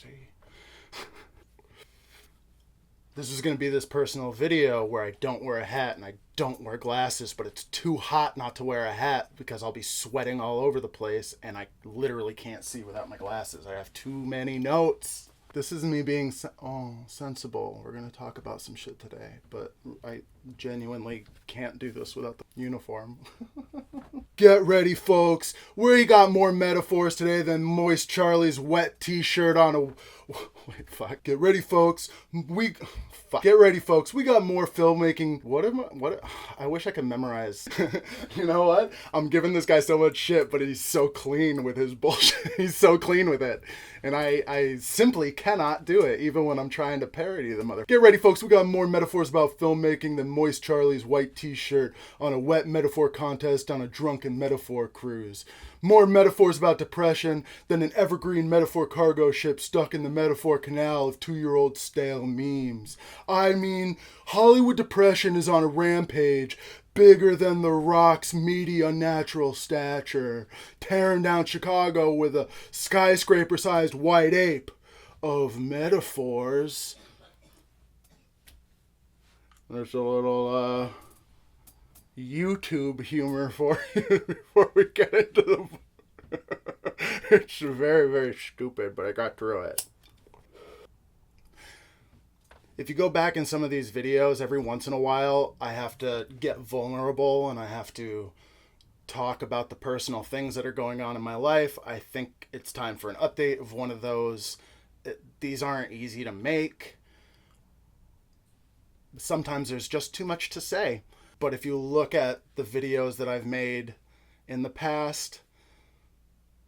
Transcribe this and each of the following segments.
See? This is going to be this personal video where I don't wear a hat and I don't wear glasses, but it's too hot not to wear a hat because I'll be sweating all over the place and I literally can't see without my glasses. I have too many notes. This is me being sensible. We're going to talk about some shit today, but I genuinely can't do this without the uniform. Get ready, folks. We got more metaphors today than Moist Charlie's wet t-shirt on a... Wait, fuck. Get ready, folks. Get ready, folks. We got more filmmaking. I wish I could memorize. You know what? I'm giving this guy so much shit, but he's so clean with his bullshit. He's so clean with it. And I simply cannot do it, even when I'm trying to parody the mother. Get ready, folks. We got more metaphors about filmmaking than Moist Charlie's white t-shirt on a wet metaphor contest on a drunken metaphor cruise. More metaphors about depression than an evergreen metaphor cargo ship stuck in the metaphor canal of 2-year-old stale memes. I mean, Hollywood depression is on a rampage, bigger than The Rock's meaty unnatural stature, tearing down Chicago with a skyscraper-sized white ape of metaphors. There's a little YouTube humor for you before we get into the... It's very, very stupid, but I got through it. If you go back in some of these videos, every once in a while, I have to get vulnerable and I have to talk about the personal things that are going on in my life. I think it's time for an update of one of those. These aren't easy to make. Sometimes there's just too much to say. But if you look at the videos that I've made in the past,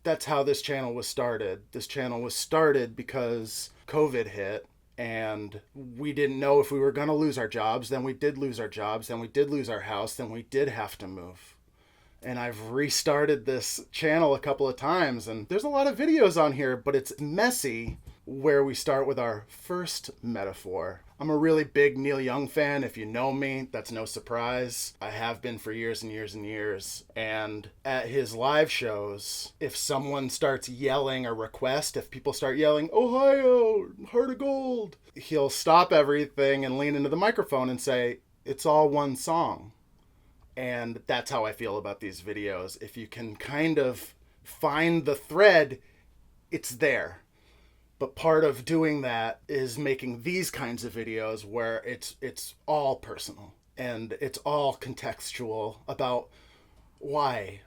that's how this channel was started. This channel was started because COVID hit and we didn't know if we were going to lose our jobs. Then we did lose our jobs. Then we did lose our house. Then we did have to move. And I've restarted this channel a couple of times and there's a lot of videos on here, but it's messy where we start with our first metaphor. I'm a really big Neil Young fan. If you know me, that's no surprise. I have been for years and years and years. And at his live shows, if someone starts yelling a request, if people start yelling, Ohio, Heart of Gold, he'll stop everything and lean into the microphone and say, it's all one song. And that's how I feel about these videos. If you can kind of find the thread, it's there. But part of doing that is making these kinds of videos where it's all personal and it's all contextual about why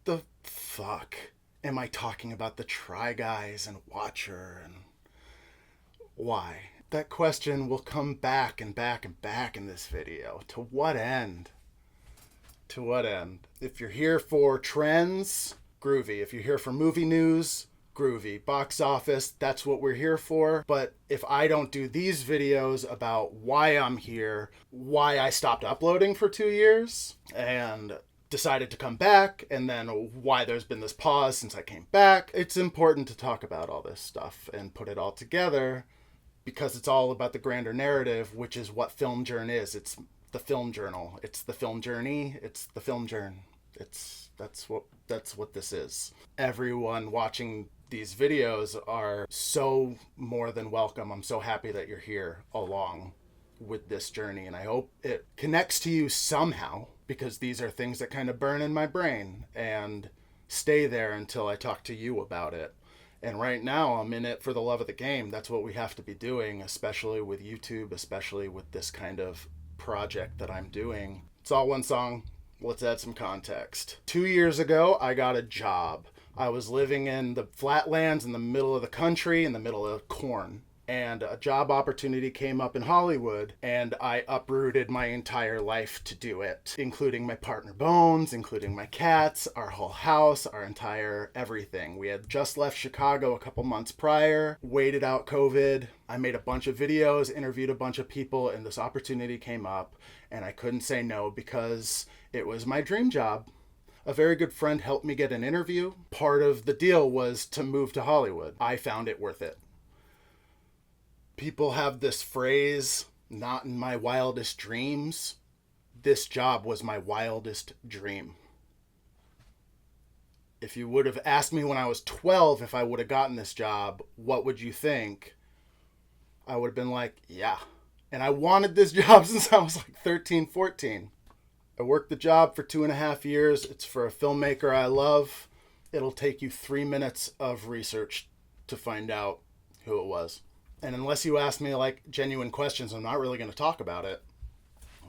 the fuck am I talking about the Try Guys and Watcher and why? That question will come back and back and back in this video. To what end? To what end? If you're here for trends, groovy. If you're here for movie news, groovy. Box office, that's what we're here for. But if I don't do these videos about why I'm here, why I stopped uploading for 2 years and decided to come back, and then why there's been this pause since I came back, it's important to talk about all this stuff and put it all together because it's all about the grander narrative, which is what filmjourn is. It's the film journal. It's the film journey. It's the filmjourn. That's what this is. Everyone watching these videos are so more than welcome. I'm so happy that you're here along with this journey, and I hope it connects to you somehow because these are things that kind of burn in my brain and stay there until I talk to you about it. And right now I'm in it for the love of the game. That's what we have to be doing, especially with YouTube, especially with this kind of project that I'm doing. It's all one song. Let's add some context. 2 years ago, I got a job. I was living in the flatlands in the middle of the country, in the middle of corn. And a job opportunity came up in Hollywood, and I uprooted my entire life to do it, including my partner Bones, including my cats, our whole house, our entire everything. We had just left Chicago a couple months prior, waited out COVID. I made a bunch of videos, interviewed a bunch of people, and this opportunity came up, and I couldn't say no because it was my dream job. A very good friend helped me get an interview. Part of the deal was to move to Hollywood. I found it worth it. People have this phrase, not in my wildest dreams. This job was my wildest dream. If you would have asked me when I was 12 if I would have gotten this job, what would you think? I would have been like, yeah. And I wanted this job since I was like 13, 14. I worked the job for 2.5 years. It's for a filmmaker I love. It'll take you 3 minutes of research to find out who it was. And unless you ask me like genuine questions, I'm not really going to talk about it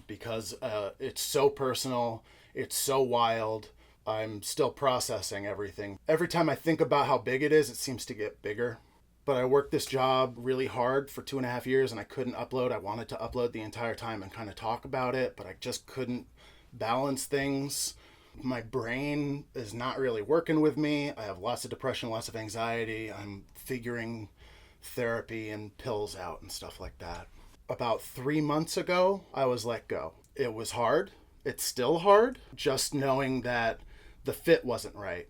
because it's so personal. It's so wild. I'm still processing everything. Every time I think about how big it is, it seems to get bigger. But I worked this job really hard for 2.5 years and I couldn't upload. I wanted to upload the entire time and kind of talk about it, but I just couldn't balance things. My brain is not really working with me. I have lots of depression, lots of anxiety. I'm figuring therapy and pills out and stuff like that. About 3 months ago, I was let go. It was hard. It's still hard, just knowing that the fit wasn't right.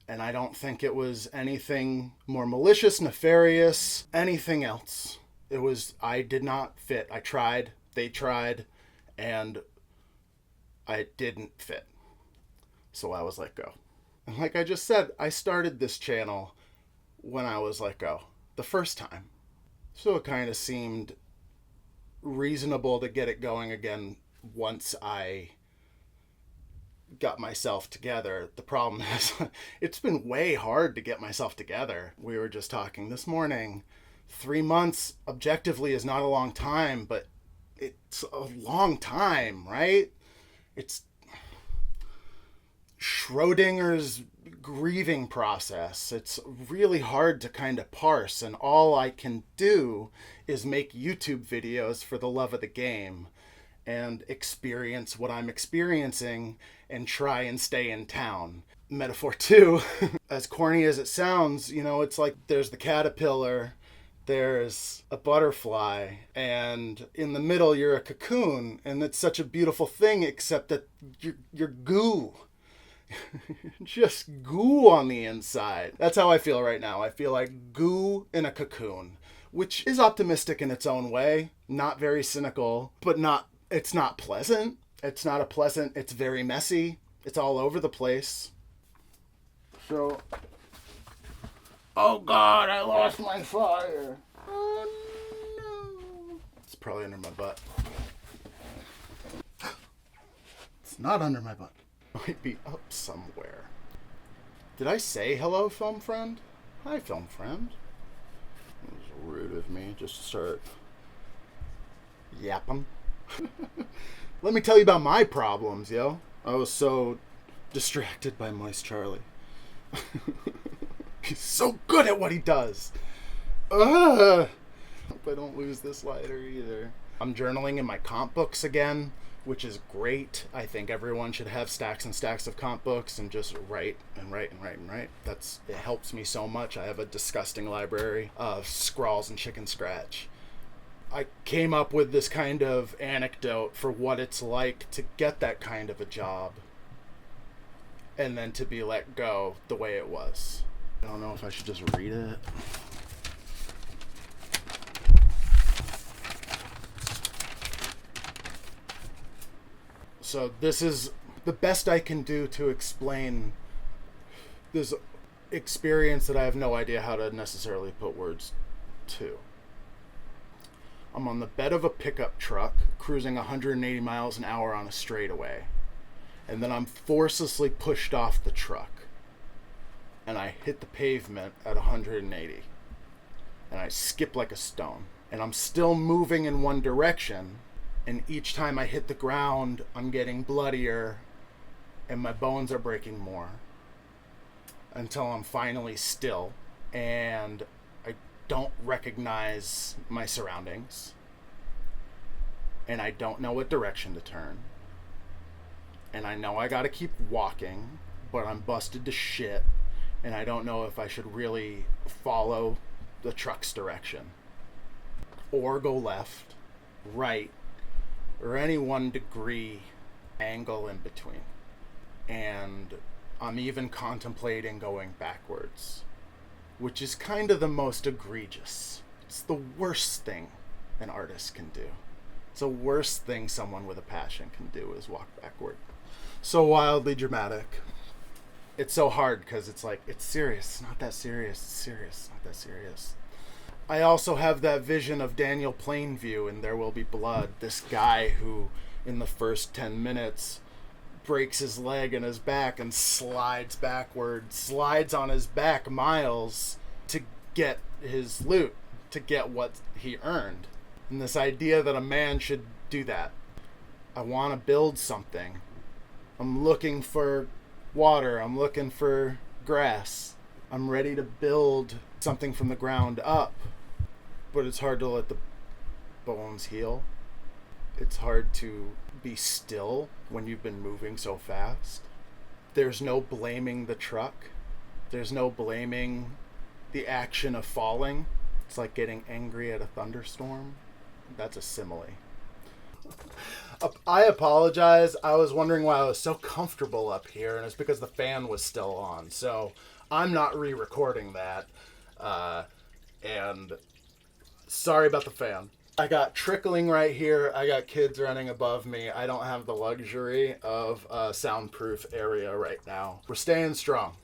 And I don't think it was anything more malicious, nefarious, anything else. It was, I did not fit. I tried, they tried, and I didn't fit. So I was let go. And like I just said, I started this channel when I was let go the first time. So it kind of seemed reasonable to get it going again once I got myself together. The problem is it's been way hard to get myself together. We were just talking this morning. 3 months objectively is not a long time, but it's a long time, right? It's Schrodinger's grieving process. It's really hard to kind of parse, and all I can do is make YouTube videos for the love of the game and experience what I'm experiencing and try and stay in town. Metaphor 2, as corny as it sounds, you know, it's like there's the caterpillar, there's a butterfly, and in the middle you're a cocoon, and it's such a beautiful thing, except that you're goo. Just goo on the inside. That's how I feel right now. I feel like goo in a cocoon, which is optimistic in its own way, not very cynical, but it's not pleasant. It's not pleasant. It's very messy. It's all over the place. So, oh God, I lost my fire. Oh no. It's probably under my butt. It's not under my butt. It might be up somewhere. Did I say hello, film friend? Hi, film friend. It was rude of me just to start yapping. Let me tell you about my problems, yo. I was so distracted by Moist Charlie. He's so good at what he does. Hope I don't lose this lighter either. I'm journaling in my comp books again, which is great. I think everyone should have stacks and stacks of comp books and just write and write and write and write. It helps me so much. I have a disgusting library of scrawls and chicken scratch. I came up with this kind of anecdote for what it's like to get that kind of a job and then to be let go the way it was. I don't know if I should just read it. So this is the best I can do to explain this experience that I have no idea how to necessarily put words to. I'm on the bed of a pickup truck cruising 180 miles an hour on a straightaway. And then I'm forcelessly pushed off the truck. And I hit the pavement at 180. And I skip like a stone. And I'm still moving in one direction. And each time I hit the ground, I'm getting bloodier. And my bones are breaking more. Until I'm finally still. And I don't recognize my surroundings. And I don't know what direction to turn. And I know I gotta keep walking, but I'm busted to shit. And I don't know if I should really follow the truck's direction. Or go left, right, or any 1 degree angle in between. And I'm even contemplating going backwards, which is kind of the most egregious. It's the worst thing an artist can do. It's the worst thing someone with a passion can do is walk backward. So wildly dramatic. It's so hard because it's like, it's serious. It's not that serious. It's serious. It's not that serious. I also have that vision of Daniel Plainview in There Will Be Blood. This guy who, in the first 10 minutes, breaks his leg and his back and slides backwards, slides on his back miles to get his loot, to get what he earned. And this idea that a man should do that. I want to build something. I'm looking for water. I'm looking for grass. I'm ready to build something from the ground up. But it's hard to let the bones heal. It's hard to be still when you've been moving so fast. There's no blaming the truck. There's no blaming the action of falling. It's like getting angry at a thunderstorm. That's a simile. I apologize. I was wondering why I was so comfortable up here, and it's because the fan was still on. So I'm not re-recording that. And sorry about the fan. I got trickling right here. I got kids running above me. I don't have the luxury of a soundproof area right now. We're staying strong.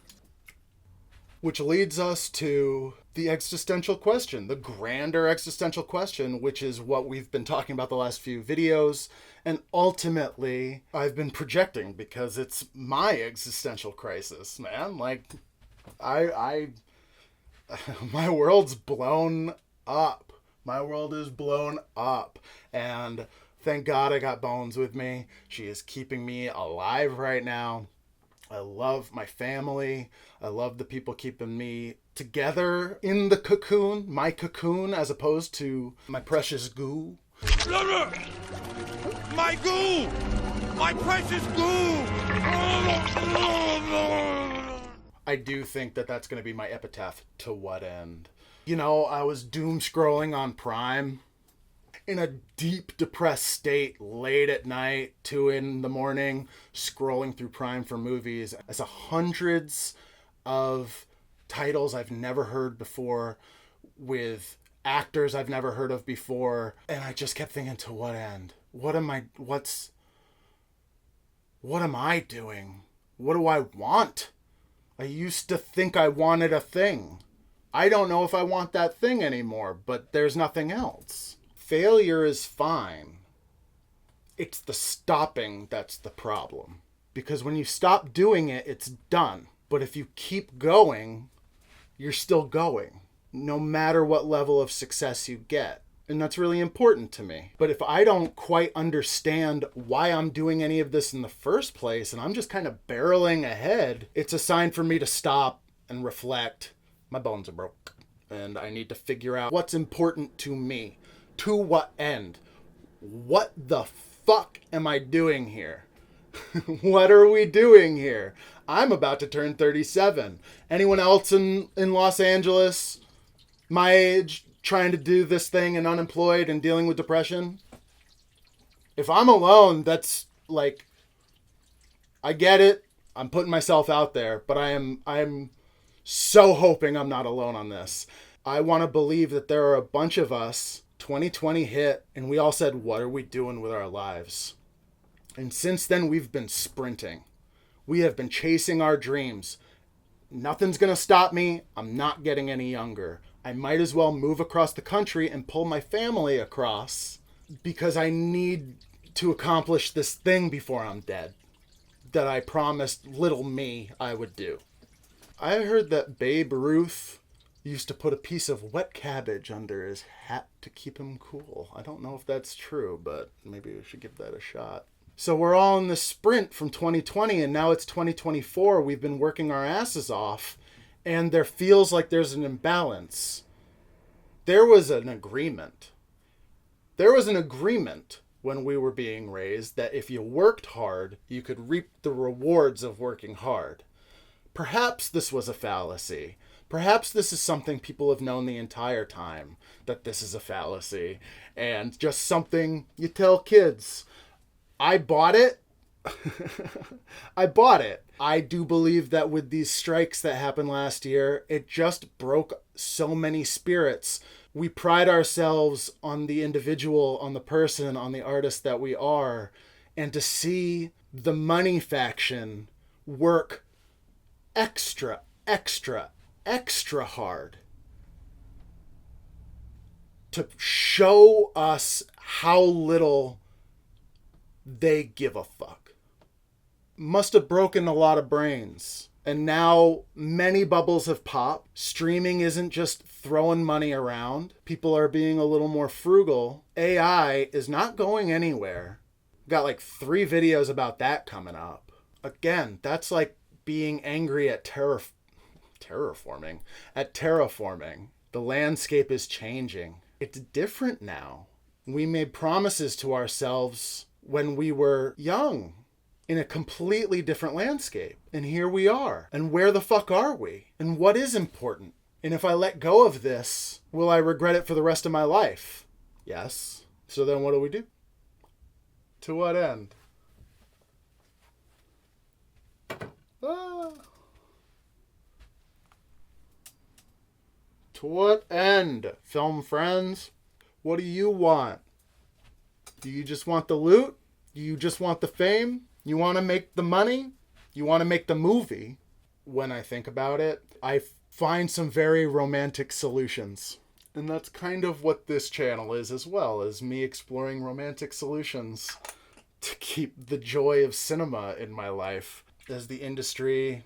Which leads us to the existential question, the grander existential question, which is what we've been talking about the last few videos. And ultimately, I've been projecting because it's my existential crisis, man. Like, my world's blown up. My world is blown up. And thank God I got Bones with me. She is keeping me alive right now. I love my family. I love the people keeping me together in the cocoon, my cocoon, as opposed to my precious goo. My goo! My precious goo! I do think that that's going to be my epitaph. To what end? You know, I was doom scrolling on Prime in a deep depressed state late at night, 2 a.m, scrolling through Prime for movies. I saw hundreds of titles I've never heard before with actors I've never heard of before. And I just kept thinking, to what end? What am I doing? What do I want? I used to think I wanted a thing. I don't know if I want that thing anymore, but there's nothing else. Failure is fine. It's the stopping that's the problem. Because when you stop doing it, it's done. But if you keep going, you're still going, no matter what level of success you get. And that's really important to me. But if I don't quite understand why I'm doing any of this in the first place, and I'm just kind of barreling ahead, it's a sign for me to stop and reflect. My bones are broke. And I need to figure out what's important to me. To what end? What the fuck am I doing here? What are we doing here? I'm about to turn 37. Anyone else in Los Angeles, my age, trying to do this thing and unemployed and dealing with depression? If I'm alone, that's like, I get it. I'm putting myself out there, but I'm so hoping I'm not alone on this. I want to believe that there are a bunch of us. 2020 hit, and we all said, what are we doing with our lives? And since then, we've been sprinting. We have been chasing our dreams. Nothing's going to stop me. I'm not getting any younger. I might as well move across the country and pull my family across because I need to accomplish this thing before I'm dead that I promised little me I would do. I heard that Babe Ruth used to put a piece of wet cabbage under his hat to keep him cool. I don't know if that's true, but maybe we should give that a shot. So we're all in this sprint from 2020, and now it's 2024. We've been working our asses off, and there feels like there's an imbalance. There was an agreement. There was an agreement when we were being raised that if you worked hard, you could reap the rewards of working hard. Perhaps this was a fallacy. Perhaps this is something people have known the entire time, that this is a fallacy, and just something you tell kids. I bought it. I bought it. I do believe that with these strikes that happened last year, it just broke so many spirits. We pride ourselves on the individual, on the person, on the artist that we are, and to see the money faction work extra, extra, extra hard to show us how little they give a fuck. Must have broken a lot of brains. And now many bubbles have popped. Streaming isn't just throwing money around. People are being a little more frugal. AI is not going anywhere. Got like 3 videos about that coming up. Again, that's like being angry at terraforming. The landscape is changing. It's different now. We made promises to ourselves when we were young in a completely different landscape. And here we are. And where the fuck are we? And what is important? And if I let go of this, will I regret it for the rest of my life? Yes. So then what do we do? To what end? To what end, film friends? What do you want? Do you just want the loot? Do you just want the fame? You want to make the money? You want to make the movie? When I think about it, I find some very romantic solutions. And that's kind of what this channel is as well, as me exploring romantic solutions to keep the joy of cinema in my life as the industry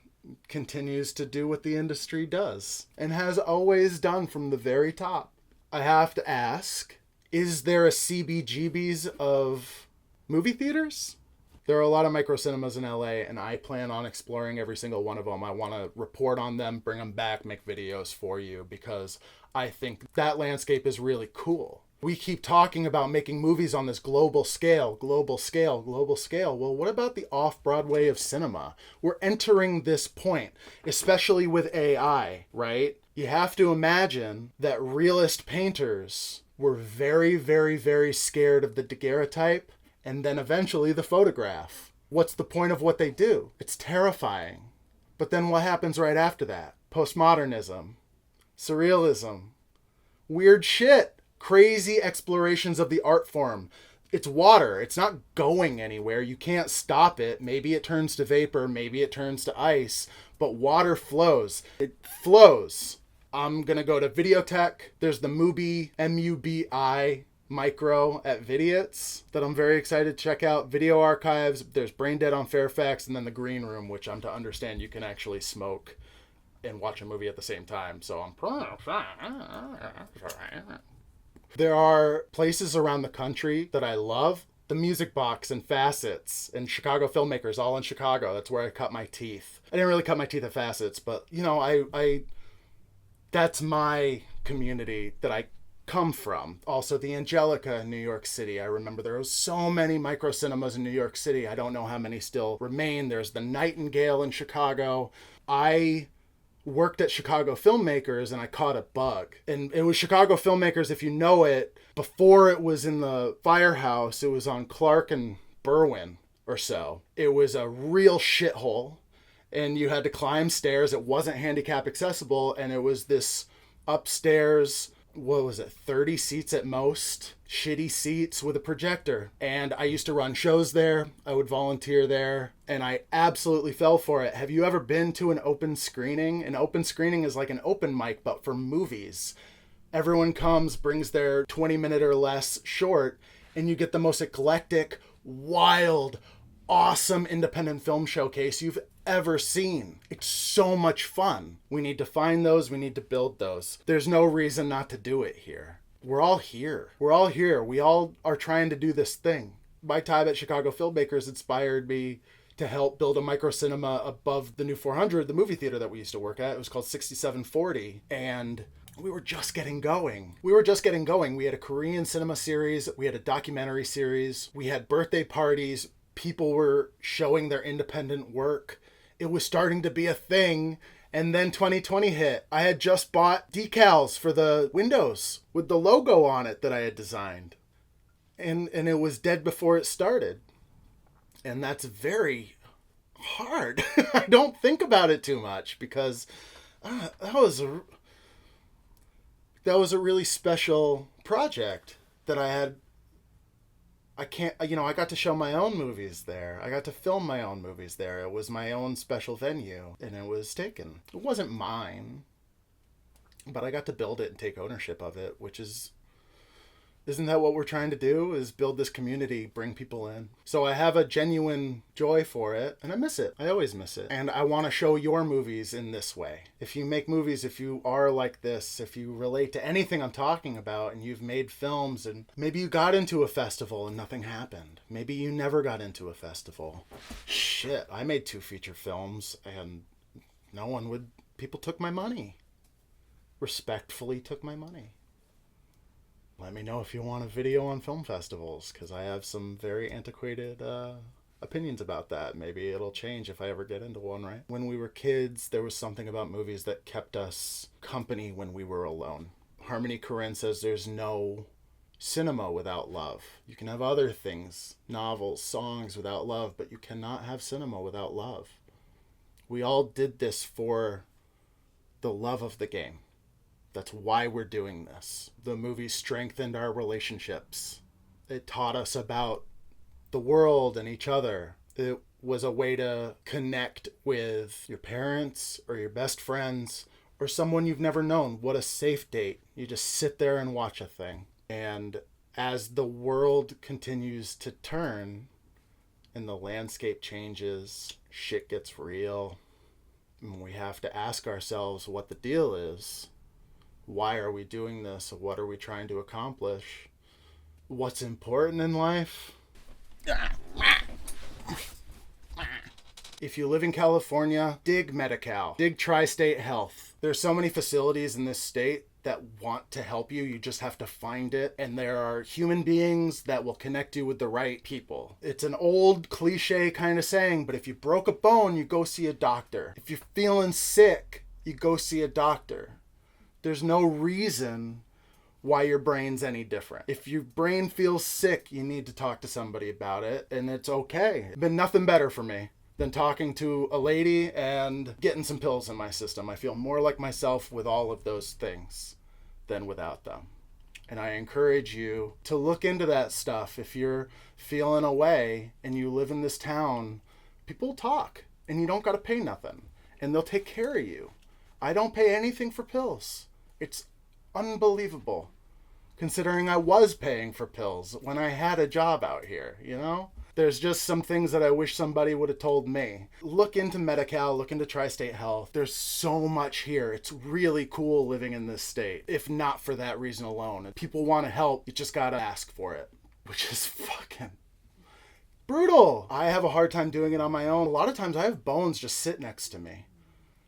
continues to do what the industry does and has always done from the very top. I have to ask, is there a CBGBs of movie theaters? There are a lot of micro cinemas in LA, and I plan on exploring every single one of them. I want to report on them, bring them back, make videos for you, because I think that landscape is really cool. We keep talking about making movies on this global scale. Well, what about the off-Broadway of cinema? We're entering this point, especially with AI, right? You have to imagine that realist painters were very, very, very scared of the daguerreotype and then eventually the photograph. What's the point of what they do? It's terrifying. But then what happens right after that? Postmodernism, surrealism, weird shit. Crazy explorations of the art form. It's water. It's not going anywhere. You can't stop it. Maybe it turns to vapor. Maybe it turns to ice. But water flows. It flows. I'm going to go to Videotech. There's the Mubi, MUBI micro at Vidiot's that I'm very excited to check out. Video archives. There's Brain Dead on Fairfax. And then the Green Room, which I'm to understand you can actually smoke and watch a movie at the same time. So I'm... There are places around the country that I love. The Music Box and Facets and Chicago Filmmakers, all in Chicago. That's where I cut my teeth. I didn't really cut my teeth at Facets, but, you know, I that's my community that I come from. Also, the Angelica in New York City. I remember there were so many micro cinemas in New York City. I don't know how many still remain. There's the Nightingale in Chicago. I worked at Chicago Filmmakers and I caught a bug. And it was Chicago Filmmakers, if you know it, before it was in the firehouse, it was on Clark and Berwyn or so. It was a real shithole and you had to climb stairs. It wasn't handicap accessible and it was this upstairs, what was it, 30 seats at most, shitty seats with a projector. And I used to run shows there. I would volunteer there and I absolutely fell for it. Have you ever been to an open screening? An open screening is like an open mic, but for movies. Everyone comes, brings their 20-minute or less short, and you get the most eclectic, wild, awesome independent film showcase you've ever seen. It's so much fun. We need to find those. We need to build those. There's no reason not to do it here. We're all here. We're all here. We all are trying to do this thing. My time at Chicago Filmmakers inspired me to help build a micro cinema above the new 400, the movie theater that we used to work at. It was called 6740. And we were just getting going. We had a Korean cinema series. We had a documentary series. We had birthday parties. People were showing their independent work. It was starting to be a thing. And then 2020 hit. I had just bought decals for the windows with the logo on it that I had designed. And it was dead before it started. And that's very hard. I don't think about it too much because that was a really special project that I I can't, I got to show my own movies there. I got to film my own movies there. It was my own special venue, and it was taken. It wasn't mine, but I got to build it and take ownership of it, which isn't that what we're trying to do, is build this community, bring people in? So I have a genuine joy for it, and I miss it. I always miss it. And I want to show your movies in this way. If you make movies, if you are like this, if you relate to anything I'm talking about, and you've made films, and maybe you got into a festival and nothing happened. Maybe you never got into a festival. Shit, I made 2 feature films, and people took my money. Respectfully took my money. Let me know if you want a video on film festivals, because I have some very antiquated opinions about that. Maybe it'll change if I ever get into one, right? When we were kids, there was something about movies that kept us company when we were alone. Harmony Korine says there's no cinema without love. You can have other things, novels, songs without love, but you cannot have cinema without love. We all did this for the love of the game. That's why we're doing this. The movie strengthened our relationships. It taught us about the world and each other. It was a way to connect with your parents or your best friends or someone you've never known. What a safe date. You just sit there and watch a thing. And as the world continues to turn and the landscape changes, shit gets real, and we have to ask ourselves what the deal is. Why are we doing this? What are we trying to accomplish? What's important in life? If you live in California, dig Medi-Cal. Dig Tri-State Health. There's so many facilities in this state that want to help you. You just have to find it. And there are human beings that will connect you with the right people. It's an old cliche kind of saying, but if you broke a bone, you go see a doctor. If you're feeling sick, you go see a doctor. There's no reason why your brain's any different. If your brain feels sick, you need to talk to somebody about it, and it's okay. It's been nothing better for me than talking to a lady and getting some pills in my system. I feel more like myself with all of those things than without them. And I encourage you to look into that stuff. If you're feeling away and you live in this town, people talk, and you don't got to pay nothing, and they'll take care of you. I don't pay anything for pills. It's unbelievable, considering I was paying for pills when I had a job out here, There's just some things that I wish somebody would have told me. Look into Medi-Cal, look into Tri-State Health. There's so much here. It's really cool living in this state, if not for that reason alone. If people want to help, you just gotta ask for it, which is fucking brutal. I have a hard time doing it on my own. A lot of times I have Bones just sit next to me.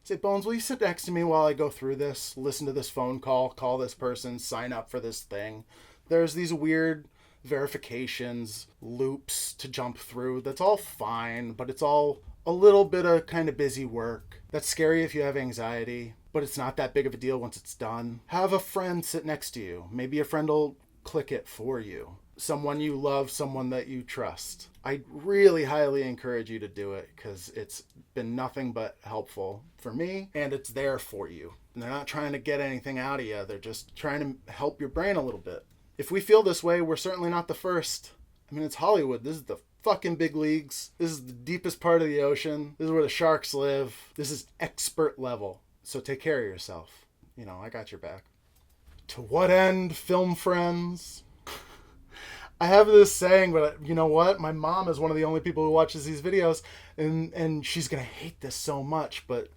Say, Bones, will you sit next to me while I go through this? Listen to this phone call this person, sign up for this thing. There's these weird verifications, loops to jump through. That's all fine, but it's all a little bit of kind of busy work. That's scary if you have anxiety, but it's not that big of a deal once it's done. Have a friend sit next to you. Maybe a friend will click it for you. Someone you love, someone that you trust. I really highly encourage you to do it because it's been nothing but helpful for me, and it's there for you. And they're not trying to get anything out of you. They're just trying to help your brain a little bit. If we feel this way, we're certainly not the first. I mean, it's Hollywood. This is the fucking big leagues. This is the deepest part of the ocean. This is where the sharks live. This is expert level. So take care of yourself. I got your back. To what end, film friends? I have this saying, but you know what? My mom is one of the only people who watches these videos, and she's going to hate this so much, but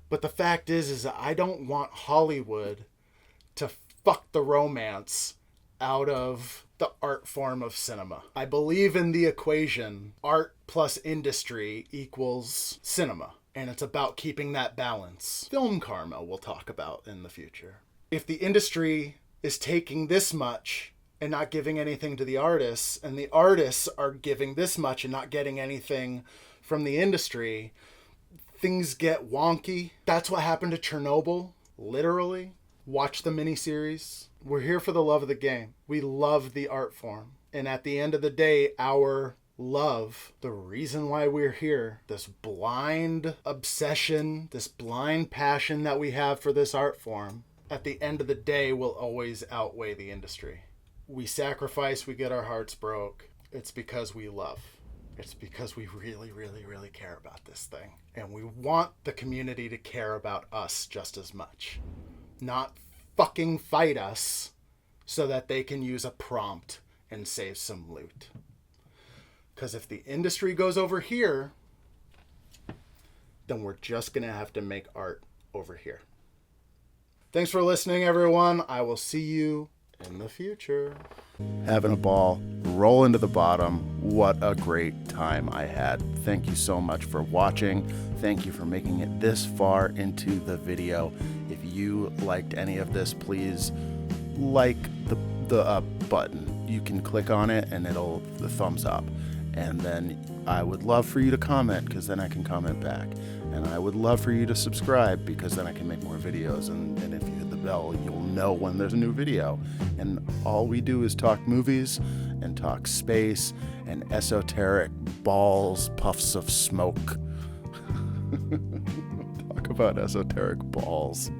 the fact is I don't want Hollywood to fuck the romance out of the art form of cinema. I believe in the equation, art plus industry equals cinema, and it's about keeping that balance. Film karma we'll talk about in the future. If the industry is taking this much and not giving anything to the artists, and the artists are giving this much and not getting anything from the industry, things get wonky. That's what happened to Chernobyl, literally. Watch the miniseries. We're here for the love of the game. We love the art form. And at the end of the day, our love, the reason why we're here, this blind obsession, this blind passion that we have for this art form, at the end of the day will always outweigh the industry. We sacrifice, we get our hearts broke. It's because we love. It's because we really, really, really care about this thing. And we want the community to care about us just as much. Not fucking fight us so that they can use a prompt and save some loot. Because if the industry goes over here, then we're just going to have to make art over here. Thanks for listening, everyone. I will see you in the future. Having a ball, roll into the bottom. What a great time I had. Thank you so much for watching. Thank you for making it this far into the video. If you liked any of this, please like the button. You can click on it and it'll the thumbs up. And then I would love for you to comment, because then I can comment back. And I would love for you to subscribe, because then I can make more videos. And if you hit the bell, you'll know when there's a new video. And all we do is talk movies and talk space and esoteric balls, puffs of smoke. Talk about esoteric balls.